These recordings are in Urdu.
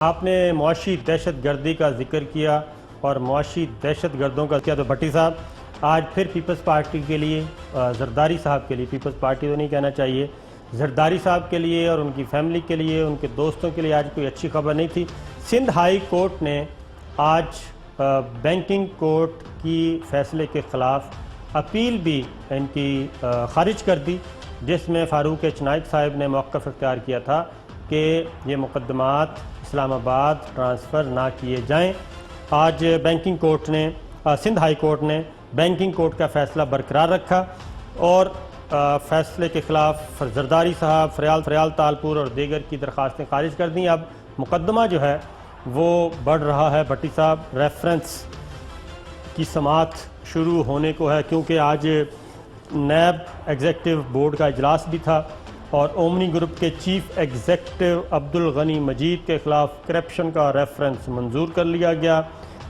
آپ نے معاشی دہشت گردی کا ذکر کیا اور معاشی دہشت گردوں کا کیا، تو بھٹی صاحب آج پھر پیپلز پارٹی کے لیے، زرداری صاحب کے لیے، پیپلز پارٹی تو نہیں کہنا چاہیے، زرداری صاحب کے لیے اور ان کی فیملی کے لیے، ان کے دوستوں کے لیے آج کوئی اچھی خبر نہیں تھی۔ سندھ ہائی کورٹ نے آج بینکنگ کورٹ کی فیصلے کے خلاف اپیل بھی ان کی خارج کر دی، جس میں فاروق چنائک صاحب نے موقف اختیار کیا تھا کہ یہ مقدمات اسلام آباد ٹرانسفر نہ کیے جائیں۔ آج بینکنگ کورٹ نے، سندھ ہائی کورٹ نے بینکنگ کورٹ کا فیصلہ برقرار رکھا اور فیصلے کے خلاف زرداری صاحب، فریال تالپور اور دیگر کی درخواستیں خارج کر دیں۔ اب مقدمہ جو ہے وہ بڑھ رہا ہے بھٹی صاحب، ریفرنس کی سماعت شروع ہونے کو ہے، کیونکہ آج نیب ایگزیکٹو بورڈ کا اجلاس بھی تھا اور اومنی گروپ کے چیف ایگزیکٹو عبدالغنی مجید کے خلاف کرپشن کا ریفرنس منظور کر لیا گیا۔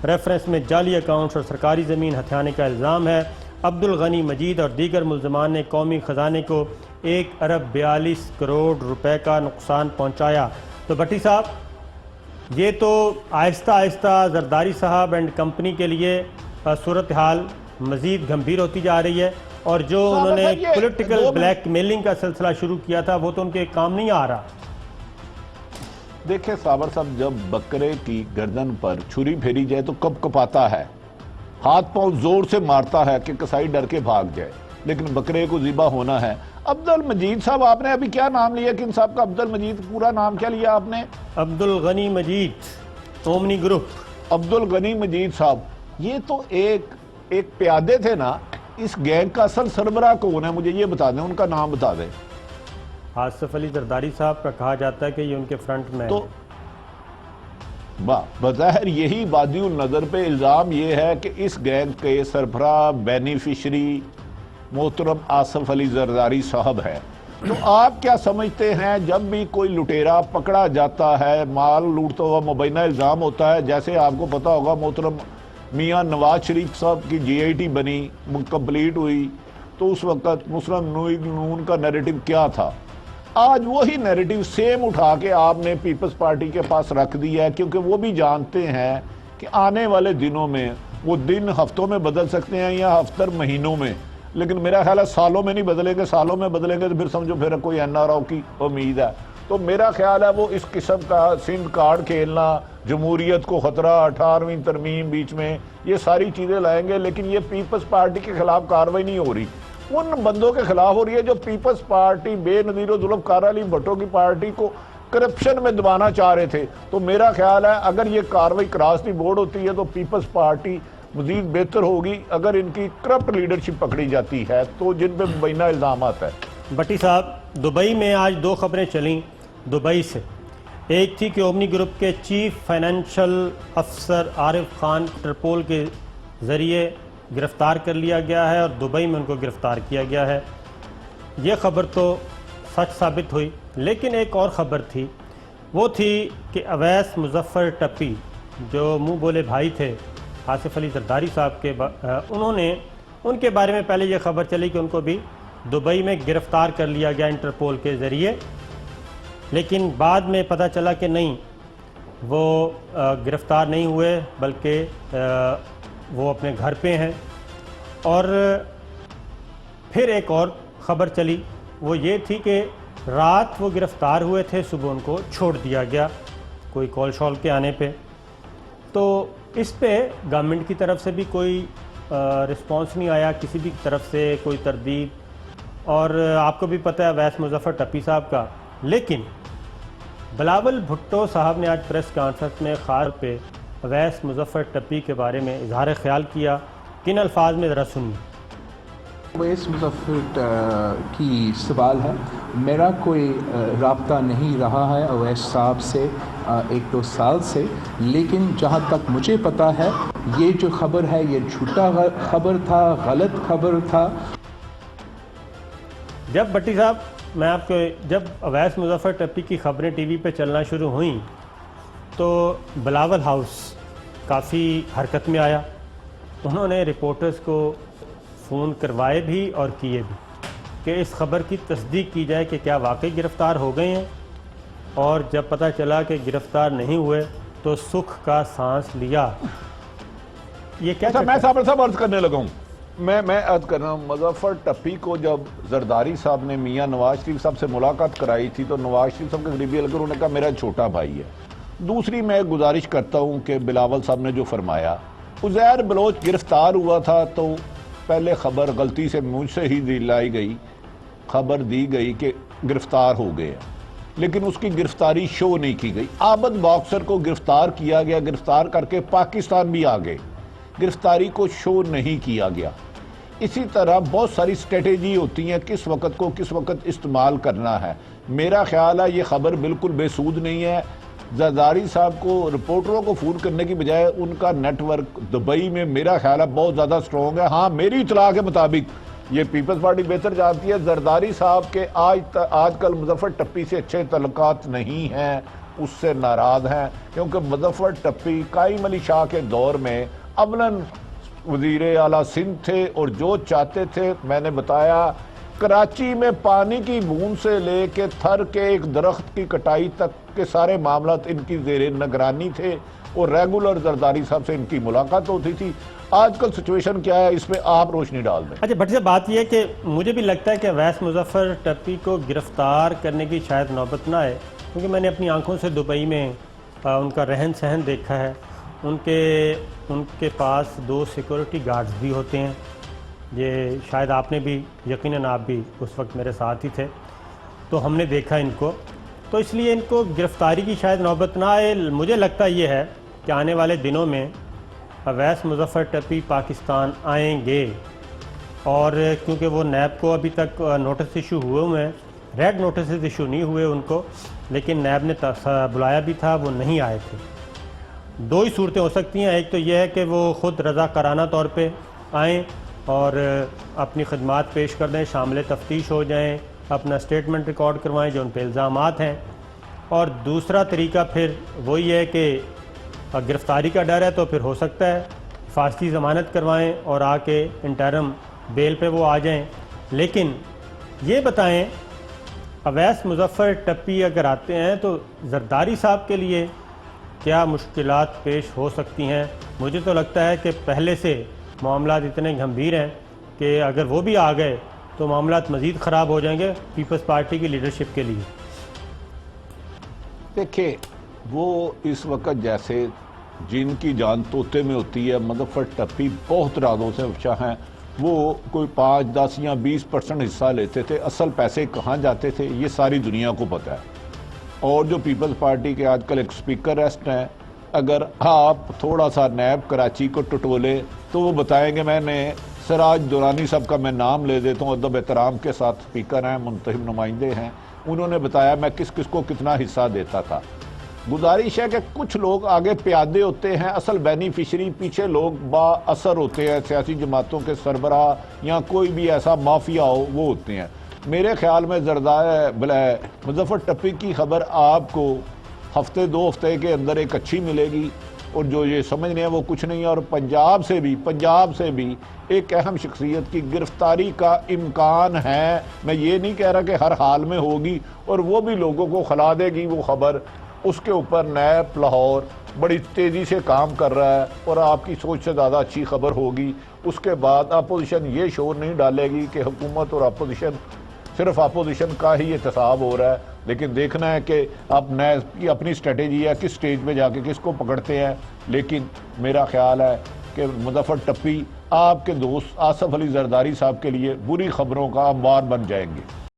ریفرنس میں جعلی اکاؤنٹس اور سرکاری زمین ہتھیانے کا الزام ہے۔ عبدالغنی مجید اور دیگر ملزمان نے قومی خزانے کو 1 ارب 42 کروڑ روپے کا نقصان پہنچایا۔ تو بھٹی صاحب، یہ تو آہستہ آہستہ زرداری صاحب اینڈ کمپنی کے لیے صورتحال مزید گھمبیر ہوتی جا رہی ہے، اور جو انہوں نے پولیٹیکل بلیک میلنگ کا سلسلہ شروع کیا تھا وہ تو ان کے کام نہیں آ رہا۔ دیکھیں صابر صاحب، جب بکرے کی گردن پر چھری پھیری جائے تو کب کپاتا ہے، ہاتھ پاؤں زور سے مارتا ہے کہ کسائی ڈر کے بھاگ جائے، لیکن بکرے کو ذبح ہونا ہے۔ عبدالمجید صاحب، آپ نے ابھی کیا نام لیا کن صاحب کا؟ عبدالمجید پورا نام کیا لیا آپ نے؟ عبدالغنی مجید، اومنی گروپ۔ عبدالغنی مجید صاحب، یہ تو ایک پیادے تھے نا، اس گینگ کا اصل سربراہ کون ہے؟ مجھے یہ بتا دیں، ان کا نام بتا دیں۔ آصف علی زرداری صاحب کا کہا جاتا ہے کہ یہ ان کے فرنٹ میں تو بظاہر یہی وادی النظر پہ الزام یہ ہے کہ اس گینگ کے سربراہ بینیفیشری محترم آصف علی زرداری صاحب ہے۔ تو آپ کیا سمجھتے ہیں جب بھی کوئی لٹیرا پکڑا جاتا ہے، مال لوٹتا ہوا مبینہ الزام ہوتا ہے، جیسے آپ کو پتا ہوگا محترم میاں نواز شریف صاحب کی جی آئی ٹی بنی، کمپلیٹ ہوئی، تو اس وقت مسلم لیگ نون کا نیریٹو کیا تھا؟ آج وہی نیریٹو سیم اٹھا کے آپ نے پیپلز پارٹی کے پاس رکھ دیا ہے، کیونکہ وہ بھی جانتے ہیں کہ آنے والے دنوں میں وہ دن ہفتوں میں بدل سکتے ہیں یا ہفتر مہینوں میں، لیکن میرا خیال ہے سالوں میں نہیں بدلیں گے۔ سالوں میں بدلیں گے تو پھر سمجھو پھر کوئی این آر او کی امید ہے۔ تو میرا خیال ہے وہ اس قسم کا سندھ کارڈ کھیلنا، جمہوریت کو خطرہ، 18ویں ترمیم بیچ میں، یہ ساری چیزیں لائیں گے، لیکن یہ پیپلز پارٹی کے خلاف کارروائی نہیں ہو رہی، ان بندوں کے خلاف ہو رہی ہے جو پیپلز پارٹی، بے نظیر و ذوالفقار علی بھٹو کی پارٹی کو کرپشن میں دبانا چاہ رہے تھے۔ تو میرا خیال ہے اگر یہ کارروائی کراس دی بورڈ ہوتی ہے تو پیپلز پارٹی مزید بہتر ہوگی، اگر ان کی کرپٹ لیڈرشپ پکڑی جاتی ہے تو جن پہ مبینہ الزامات ہے۔ بھٹی صاحب، دبئی میں آج 2 خبریں چلیں دبئی سے۔ ایک تھی کہ اومنی گروپ کے چیف فائنینشل افسر عارف خان انٹرپول کے ذریعے گرفتار کر لیا گیا ہے اور دبئی میں ان کو گرفتار کیا گیا ہے۔ یہ خبر تو سچ ثابت ہوئی، لیکن ایک اور خبر تھی، وہ تھی کہ اویس مظفر ٹپی جو منہ بولے بھائی تھے آصف علی زرداری صاحب کے، ان کے بارے میں پہلے یہ خبر چلی کہ ان کو بھی دبئی میں گرفتار کر لیا گیا انٹرپول کے ذریعے، لیکن بعد میں پتہ چلا کہ نہیں، وہ گرفتار نہیں ہوئے بلکہ وہ اپنے گھر پہ ہیں۔ اور پھر ایک اور خبر چلی، وہ یہ تھی کہ رات وہ گرفتار ہوئے تھے، صبح ان کو چھوڑ دیا گیا کوئی کال شال کے آنے پہ۔ تو اس پہ گورنمنٹ کی طرف سے بھی کوئی رسپانس نہیں آیا، کسی بھی طرف سے کوئی تردید، اور آپ کو بھی پتہ ہے اویس مظفر ٹپی صاحب کا۔ لیکن بلاول بھٹو صاحب نے آج پریس کانفرنس میں خاص طور پہ اویس مظفر ٹپی کے بارے میں اظہار خیال کیا۔ کن الفاظ میں ذرا سنیے۔ اویس مظفر کی سوال ہے، میرا کوئی رابطہ نہیں رہا ہے اویس صاحب سے 1-2 سال سے، لیکن جہاں تک مجھے پتا ہے یہ جو خبر ہے یہ جھوٹا خبر تھا، غلط خبر تھا۔ جب بھٹی صاحب، میں آپ کو، جب اویس مظفر ٹپی کی خبریں ٹی وی پہ چلنا شروع ہوئیں تو بلاول ہاؤس کافی حرکت میں آیا، انہوں نے رپورٹرز کو فون کروائے بھی اور کیے بھی کہ اس خبر کی تصدیق کی جائے کہ کیا واقعی گرفتار ہو گئے ہیں۔ اور جب پتہ چلا کہ گرفتار نہیں ہوئے تو سکھ کا سانس لیا. یہ کیا اچھا، میں صاحب عرض کرنے لگا ہوں. میں عرض کر رہا ہوں، مظفر ٹپی کو جب زرداری صاحب نے میاں نواز شریف صاحب سے ملاقات کرائی تھی تو نواز شریف صاحب کے قریبی لگا، انہوں نے کہا میرا چھوٹا بھائی ہے. دوسری میں گزارش کرتا ہوں کہ بلاول صاحب نے جو فرمایا، عزیر بلوچ گرفتار ہوا تھا تو پہلے خبر غلطی سے مجھ سے ہی دلائی گئی، خبر دی گئی کہ گرفتار ہو گئے، لیکن اس کی گرفتاری شو نہیں کی گئی. عابد باکسر کو گرفتار کیا گیا، گرفتار کر کے پاکستان بھی آ گئے، گرفتاری کو شو نہیں کیا گیا. اسی طرح بہت ساری اسٹریٹجی ہوتی ہیں کس وقت کو کس وقت استعمال کرنا ہے. میرا خیال ہے یہ خبر بالکل بے سود نہیں ہے. زرداری صاحب کو رپورٹروں کو فون کرنے کی بجائے ان کا نیٹ ورک دبئی میں میرا خیال ہے بہت زیادہ سٹرونگ ہے. ہاں، میری اطلاع کے مطابق یہ پیپلز پارٹی بہتر جانتی ہے، زرداری صاحب کے آج کل مظفر ٹپی سے اچھے تعلقات نہیں ہیں، اس سے ناراض ہیں، کیونکہ مظفر ٹپی قائم علی شاہ کے دور میں اولاً وزیر اعلیٰ سندھ تھے اور جو چاہتے تھے، میں نے بتایا، کراچی میں پانی کی بوند سے لے کے تھر کے ایک درخت کی کٹائی تک کے سارے معاملات ان کی زیر نگرانی تھے اور ریگولر زرداری صاحب سے ان کی ملاقات ہوتی تھی. آج کل سچویشن کیا ہے، اس پہ آپ روشنی ڈال دیں. اچھا بھٹی صاحب، بات یہ ہے کہ مجھے بھی لگتا ہے کہ اویس مظفر ٹپی کو گرفتار کرنے کی شاید نوبت نہ آئے، کیونکہ میں نے اپنی آنکھوں سے دبئی میں ان کا رہن سہن دیکھا ہے. ان کے پاس 2 سیکورٹی گارڈز بھی ہوتے ہیں. یہ شاید آپ نے بھی، یقیناً آپ بھی اس وقت میرے ساتھ ہی تھے، تو ہم نے دیکھا ان کو. تو اس لیے ان کو گرفتاری کی شاید نوبت نہ آئے. مجھے لگتا یہ ہے کہ آنے والے دنوں میں اویس مظفر ٹپی پاکستان آئیں گے، اور کیونکہ وہ نیب کو ابھی تک نوٹس ایشو ہوئے ہیں، ریڈ نوٹسز ایشو نہیں ہوئے ان کو، لیکن نیب نے بلایا بھی تھا، وہ نہیں آئے تھے. 2 ہی صورتیں ہو سکتی ہیں. ایک تو یہ ہے کہ وہ خود رضاکارانہ طور پہ آئیں اور اپنی خدمات پیش کر دیں، شامل تفتیش ہو جائیں، اپنا سٹیٹمنٹ ریکارڈ کروائیں جو ان پہ الزامات ہیں. اور دوسرا طریقہ پھر وہی ہے کہ گرفتاری کا ڈر ہے تو پھر ہو سکتا ہے فاسٹی ضمانت کروائیں اور آ کے انٹرم بیل پہ وہ آ جائیں. لیکن یہ بتائیں، اویس مظفر ٹپی اگر آتے ہیں تو زرداری صاحب کے لیے کیا مشکلات پیش ہو سکتی ہیں؟ مجھے تو لگتا ہے کہ پہلے سے معاملات اتنے گھمبیر ہیں کہ اگر وہ بھی آ گئے تو معاملات مزید خراب ہو جائیں گے پیپلز پارٹی کی لیڈرشپ کے لیے. دیکھیں، وہ اس وقت جیسے جن کی جان طوطے میں ہوتی ہے، مظفر ٹپی بہت رازوں سے افشاں ہیں. وہ کوئی 5, 10 یا 20% حصہ لیتے تھے، اصل پیسے کہاں جاتے تھے یہ ساری دنیا کو پتہ ہے. اور جو پیپلز پارٹی کے آج کل ایک اسپیکر ریسٹ ہیں، اگر آپ تھوڑا سا نیب کراچی کو ٹٹولے تو وہ بتائیں گے، میں نے سراج دورانی صاحب کا میں نام لے دیتا ہوں، ادب احترام کے ساتھ اسپیکر ہیں، منتخب نمائندے ہیں، انہوں نے بتایا میں کس کس کو کتنا حصہ دیتا تھا. گزارش ہے کہ کچھ لوگ آگے پیادے ہوتے ہیں، اصل بینیفیشری پیچھے لوگ با اثر ہوتے ہیں، سیاسی جماعتوں کے سربراہ یا کوئی بھی ایسا مافیا ہو وہ ہوتے ہیں. میرے خیال میں مظفر ٹپی کی خبر آپ کو ہفتے 2 ہفتے کے اندر ایک اچھی ملے گی، اور جو یہ سمجھ رہے ہیں وہ کچھ نہیں ہے. اور پنجاب سے بھی ایک اہم شخصیت کی گرفتاری کا امکان ہے. میں یہ نہیں کہہ رہا کہ ہر حال میں ہوگی، اور وہ بھی لوگوں کو کھلا دے گی وہ خبر. اس کے اوپر نیب لاہور بڑی تیزی سے کام کر رہا ہے، اور آپ کی سوچ سے زیادہ اچھی خبر ہوگی. اس کے بعد اپوزیشن یہ شور نہیں ڈالے گی کہ حکومت اور اپوزیشن، صرف اپوزیشن کا ہی احتساب ہو رہا ہے. لیکن دیکھنا ہے کہ اب نیب کی اپنی اسٹریٹجی ہے، کس سٹیج پہ جا کے کس کو پکڑتے ہیں. لیکن میرا خیال ہے کہ مظفر ٹپی آپ کے دوست آصف علی زرداری صاحب کے لیے بری خبروں کا انبار بن جائیں گے.